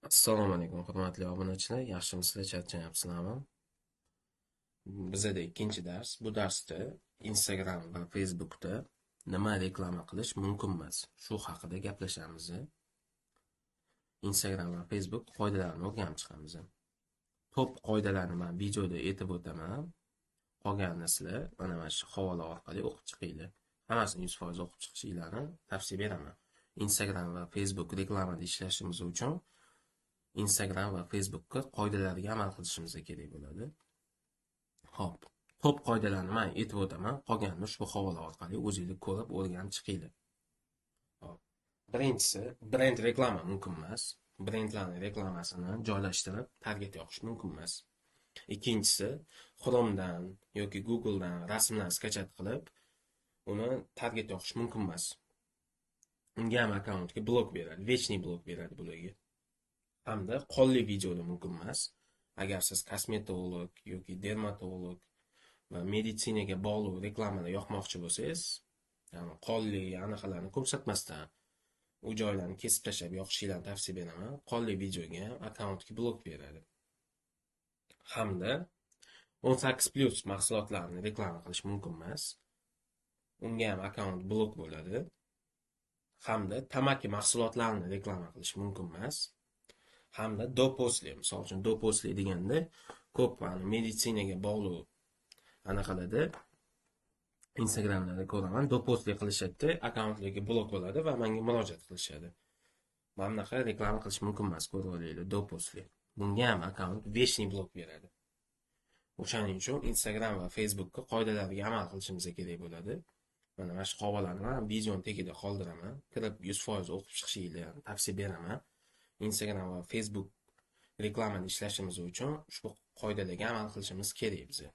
Assalomu alaykum, hurmatli obunachilar. Yaxshimisizlar, charchayapsizlarmi? Bizada ikkinchi dars. Bu darsda Instagram va Facebookda nima reklama qilish mumkin emas, shu haqida gaplashamiz. Instagram va Facebook qoidalarini o'rganib chiqamiz. Top qoidalarni men videoda aytib o'taman. Qolganini sizlar mana shu havola orqali o'qib chiqinglar. Hammasini 100% o'qib chiqishingizni tavsiya beraman. Instagram va Facebook reklamada ishlashimiz uchun Instagram va Facebookka qoidalarga amal qilishimiz kerak bo'ladi. Xo'p, ko'p qoidalarni men aytib o'taman. Qolganini ushbu havola orqali o'zingiz ko'rib o'rganib chiqinglar. Xo'p. Birinchisi, brend reklama mumkin emas. Brendlarning reklamasini joylashtirib, target yoqish mumkin emas. Ikkinchisi, Chromedan yoki Googledan rasmlarni skachat qilib, uni target yoqish mumkin emas. Unga ham akkauntga blok beradi, вечный blok beradi bularga. Hamda qonli videoda mumkin emas. Agar siz kosmetolog yoki dermatolog va meditsinaga bog'liq reklamani yoqmoqchi bo'lsangiz, ya'ni qonli anaqalarni ko'rsatmasdan u joylarni kesib tashlab yoqishinglarni tavsiya beraman. Qonli videoga ham akkauntga blok beradi. Hamda 18+ mahsulotlarni reklama qilish mumkin emas. Unga ham akkaunt blok bo'ladi. Hamda tamaki mahsulotlarini reklama qilish mumkin emas. Hamda doposli, misol uchun doposli deganda ko'p meditsinaga bog'liq anaqalarda Instagramlarda ko'raman, doposli qilishadi, akkauntlarga blok bo'ladi va menga murojaat qilishadi. Mana bunaqa reklama qilish mumkin emas, ko'rib olaylik, doposli. Bunga ham akkaunt вечный blok beradi. O'shaning uchun Instagram va Facebookka qoidalarga amal qilishimiz kerak bo'ladi. Mana shu havolarni ham videoning tagida qoldiraman. Kirib 100% o'qib chiqishingizni tavsiya beraman. Instagram va Facebook reklamani ishlashimiz uchun ushbu qoidalarga amal qilishimiz kerak bizga.